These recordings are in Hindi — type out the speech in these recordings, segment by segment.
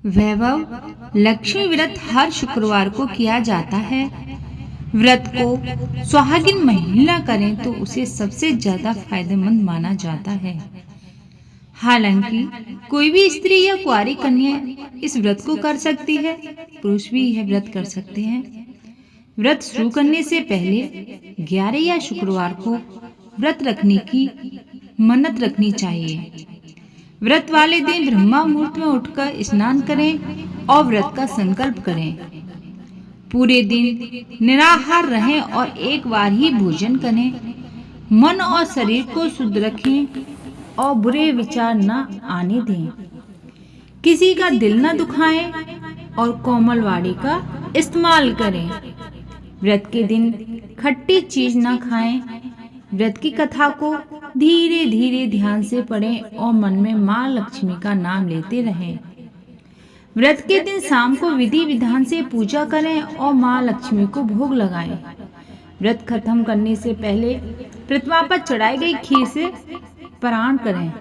वैभव लक्ष्मी व्रत हर शुक्रवार को किया जाता है। व्रत को सुहागिन महिला करें तो उसे सबसे ज्यादा फायदेमंद माना जाता है। हालांकि कोई भी स्त्री या कुंवारी कन्या इस व्रत को कर सकती है, पुरुष भी यह व्रत कर सकते हैं। व्रत शुरू करने से पहले 11 या शुक्रवार को व्रत रखने की मन्नत रखनी चाहिए। व्रत वाले दिन ब्रह्मा मुहूर्त में उठकर स्नान करें और व्रत का संकल्प करें। पूरे दिन निराहार रहें और एक बार ही भोजन करें। मन और शरीर को शुद्ध रखें और बुरे विचार न आने दें। किसी का दिल न दुखाएं और कोमल वाणी का इस्तेमाल करें। व्रत के दिन खट्टी चीज न खाएं। व्रत की कथा को धीरे धीरे ध्यान से पढ़ें और मन में माँ लक्ष्मी का नाम लेते रहें। व्रत के दिन शाम को विधि विधान से पूजा करें और माँ लक्ष्मी को भोग लगाएं। व्रत खत्म करने से पहले प्रतिमा पर चढ़ाई गई खीर से पारण करें।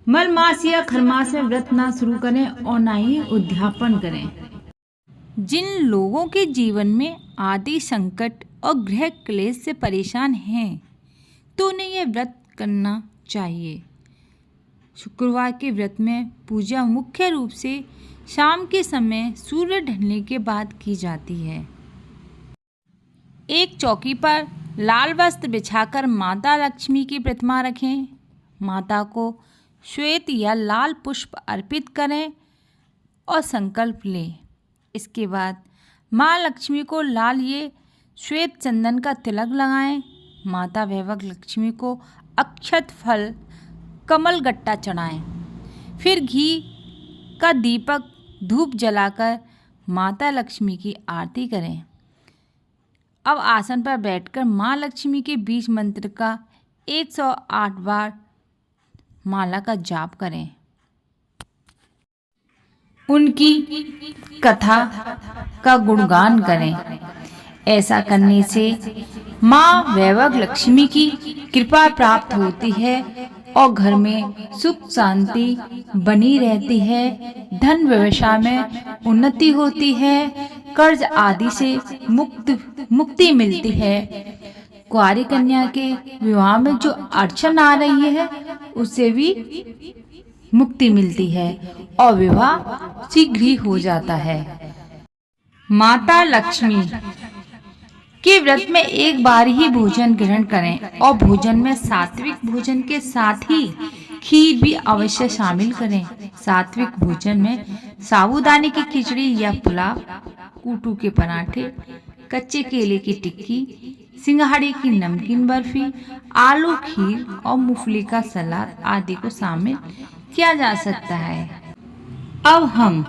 मलमास या खरमास में व्रत ना शुरू करें और ना ही उद्यापन करें। जिन लोगों के जीवन में आदि संकट और गृह क्लेश से परेशान हैं तो उन्हें यह व्रत करना चाहिए। शुक्रवार के व्रत में पूजा मुख्य रूप से शाम के समय सूर्य ढलने के बाद की जाती है। एक चौकी पर लाल वस्त्र बिछाकर माता लक्ष्मी की प्रतिमा रखें। माता को श्वेत या लाल पुष्प अर्पित करें और संकल्प लें। इसके बाद माँ लक्ष्मी को लाल ये श्वेत चंदन का तिलक लगाएं। माता वैभव लक्ष्मी को अक्षत फल कमल गट्टा चढ़ाएं। फिर घी का दीपक धूप जलाकर माता लक्ष्मी की आरती करें। अब आसन पर बैठकर माँ लक्ष्मी के बीज मंत्र का 108 बार माला का जाप करें। उनकी कथा का गुणगान करें। ऐसा करने से माँ वैभव लक्ष्मी की कृपा प्राप्त होती है और घर में सुख शांति बनी रहती है। धन व्यवसाय में उन्नति होती है। कर्ज आदि से मुक्ति मिलती है। कुंवारी कन्या के विवाह में जो अड़चन आ रही है उससे भी मुक्ति मिलती है और विवाह शीघ्र ही हो जाता है। माता लक्ष्मी के व्रत में एक बार ही भोजन ग्रहण करें और भोजन में सात्विक भोजन के साथ ही खीर भी अवश्य शामिल करें। सात्विक भोजन में साबूदाने की खिचड़ी या पुलाव, कूटू के पराठे, कच्चे केले की टिक्की, सिंघाड़े की नमकीन बर्फी, आलू खीर और मूंगफली का सलाद आदि को शामिल किया जा सकता है। अब हम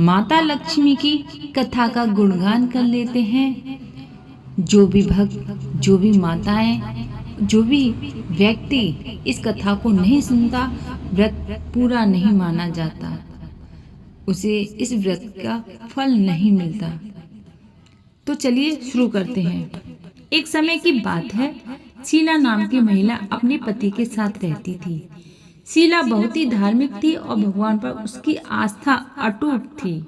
माता लक्ष्मी की कथा का गुणगान कर लेते हैं। जो भी भक्त, जो भी माताएं, जो भी व्यक्ति इस कथा को नहीं सुनता, व्रत पूरा नहीं माना जाता, उसे इस व्रत का फल नहीं मिलता। तो चलिए शुरू करते हैं। एक समय की बात है, शीला नाम की महिला अपने पति के साथ रहती थी। शीला बहुत ही धार्मिक थी और भगवान पर उसकी आस्था अटूट थी।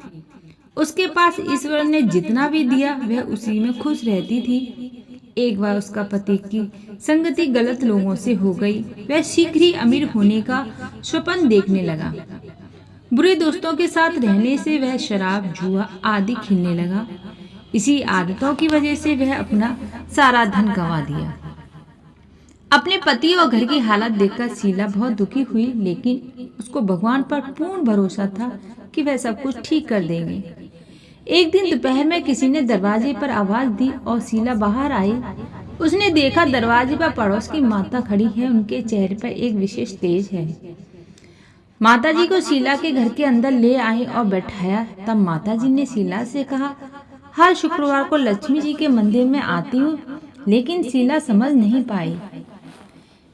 उसके पास ईश्वर ने जितना भी दिया वह उसी में खुश रहती थी। एक बार उसका पति की संगति गलत लोगों से हो गई। वह शीघ्र ही अमीर होने का स्वप्न देखने लगा। बुरे दोस्तों के साथ रहने से वह शराब, जुआ आदि खेलने लगा। इसी आदतों की वजह से वह अपना सारा धन गंवा दिया। अपने पति और घर की हालत देखकर शीला बहुत दुखी हुई, लेकिन उसको भगवान पर पूर्ण भरोसा था कि वह सब कुछ ठीक कर देंगे। एक दिन दोपहर में किसी ने दरवाजे पर आवाज दी और शीला बाहर आई। उसने देखा दरवाजे पर पड़ोस की माता खड़ी है। उनके चेहरे पर एक विशेष तेज है। माताजी को शीला के घर के अंदर ले आई और बैठाया। तब माताजी ने शीला से कहा, हर शुक्रवार को लक्ष्मी जी के मंदिर में आती हूँ, लेकिन शीला समझ नहीं पाई।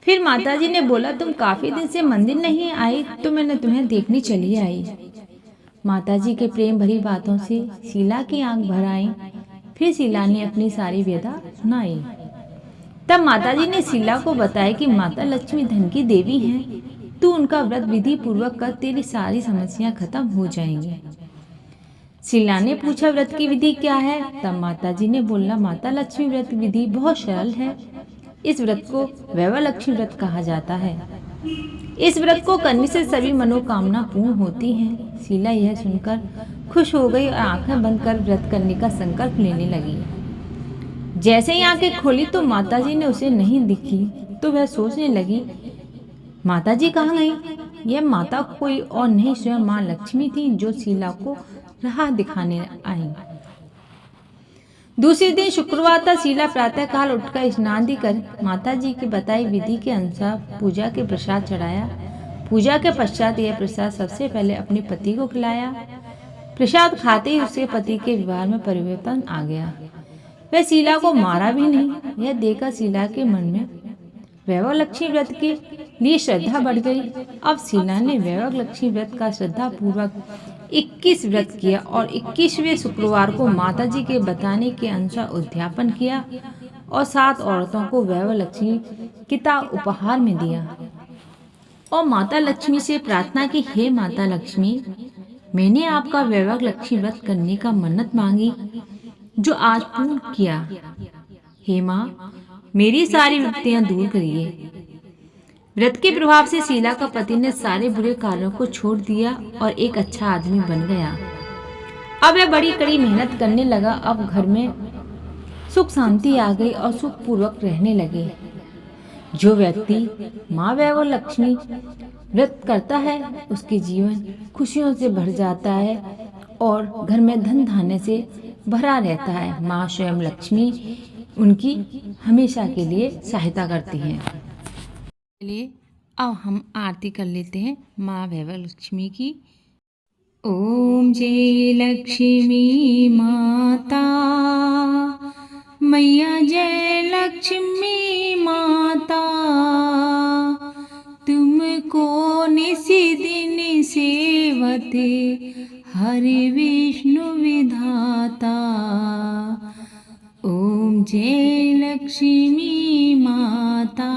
फिर माताजी ने बोला, तुम काफी दिन से मंदिर नहीं आई तो मैंने तुम्हें देखने चली आई। माताजी के प्रेम भरी बातों से शीला की आंख भर आई। फिर शीला ने अपनी सारी व्यथा सुनाई। तब माताजी ने शीला को बताया कि माता लक्ष्मी धन की देवी हैं। तू उनका व्रत विधि पूर्वक कर, तेरी सारी समस्याएं खत्म हो जाएंगी। शीला ने पूछा, व्रत की विधि क्या है? तब माताजी ने बोला, माता लक्ष्मी व्रत विधि बहुत सरल है। इस व्रत को वैभव लक्ष्मी व्रत कहा जाता है। इस व्रत को करने से सभी मनोकामना पूर्ण होती हैं। शीला यह सुनकर खुश हो गई और आंखें बंद कर व्रत करने का संकल्प लेने लगी। जैसे ही आंखें खोली तो माताजी ने उसे नहीं दिखी, तो वह सोचने लगी, माताजी कहाँ गई? यह माता कोई और नहीं, स्वयं माँ लक्ष्मी थी, जो शीला को राह दिखाने आई। दूसरे दिन शुक्रवार था। शीला प्रातःकाल उठकर स्नान कर माताजी की बताई विधि के अनुसार पूजा के प्रसाद चढ़ाया। पूजा के पश्चात यह प्रसाद सबसे पहले अपने पति को खिलाया। प्रसाद खाते ही उसके पति के व्यवहार में परिवर्तन आ गया। वह शीला को मारा भी नहीं। यह देखकर शीला के मन में वैभव लक्ष्मी व्रत के लिए श्रद्धा बढ़ गई। अब शीला ने वैभव लक्ष्मी व्रत का श्रद्धा पूर्वक 21 व्रत किया और 21वें शुक्रवार को माताजी के बताने के अनुसार उद्यापन किया और 7 औरतों को वैभव लक्ष्मी किताब उपहार में दिया और माता लक्ष्मी से प्रार्थना की, हे माता लक्ष्मी, मैंने आपका वैभव लक्ष्मी व्रत करने का मन्नत मांगी, जो आज पूर्ण किया। हे माँ, मेरी सारी विपत्तियां दूर करिए। व्रत के प्रभाव से शीला का पति ने सारे बुरे कार्यों को छोड़ दिया और एक अच्छा आदमी बन गया। अब वह बड़ी कड़ी मेहनत करने लगा। अब घर में सुख शांति आ गई और सुख पूर्वक रहने लगे। जो व्यक्ति माँ वैभव लक्ष्मी व्रत करता है, उसके जीवन खुशियों से भर जाता है और घर में धन धान्य से भरा रहता है। माँ स्वयं लक्ष्मी उनकी हमेशा के लिए सहायता करती हैं। चलिए अब हम आरती कर लेते हैं माँ वैभव लक्ष्मी की। ओम जय लक्ष्मी माता, मैया जय लक्ष्मी माता, तुमको निशिदिन सेवते हरि विष्णु विधाता। ओम जय लक्ष्मी माता,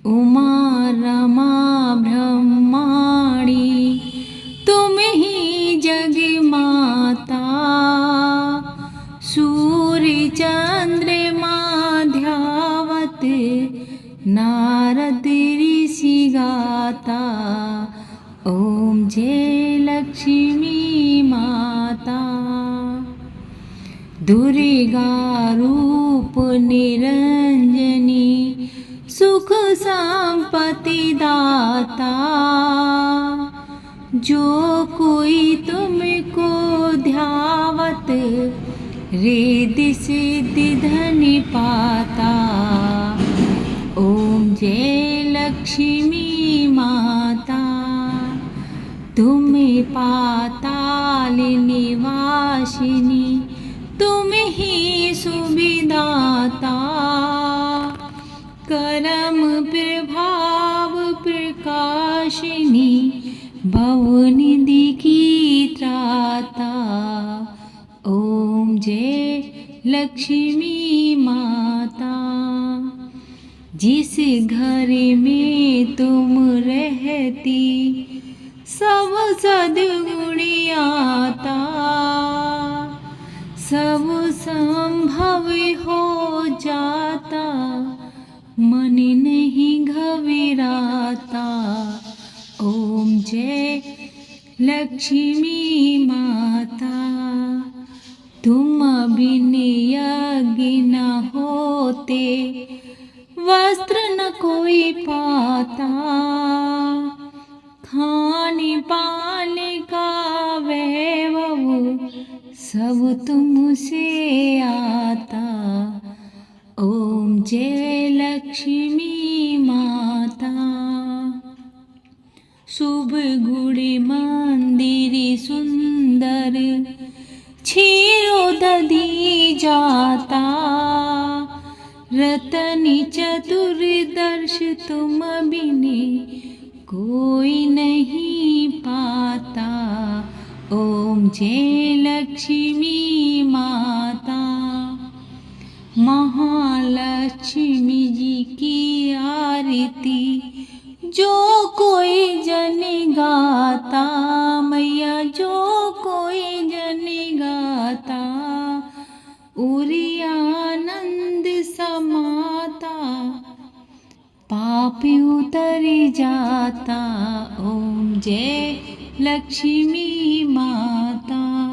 उमा रमा ब्रह्माणी, तुम ही जग माता, सूर्य चंद्रमा ध्यावत नारद ऋषि गाता। ओम जय लक्ष्मी माता, दुर्गा रूप निरंजनी, सुख संपत्ति दाता, जो कोई तुमको ध्यावत रिद्धि सिद्धि धन पाता। ओम जय लक्ष्मी माता, तुम पाताल निवासिनी, तुम ही सुविदाता, करम प्रभाव प्रकाशिनी, भवनिधि की त्राता। ओम जय लक्ष्मी माता, जिस घर में तुम रहती सब सद्गुणी आता, सब संभव हो जाता, मन नहीं घबराता। ओम जय लक्ष्मी माता, तुम बिन यज्ञ न होते, वस्त्र न कोई पाता, खाने पाने का वैभव सब तुमसे आता। ओम जय लक्ष्मी माता, शुभ गुण मंदिर सुंदर, क्षीरो दधी जाता, रतनी चतुर्दश तुम बिने कोई नहीं पाता। ओम जय लक्ष्मी माता, महालक्ष्मी जी की आरती जाता। ओम जय लक्ष्मी माता।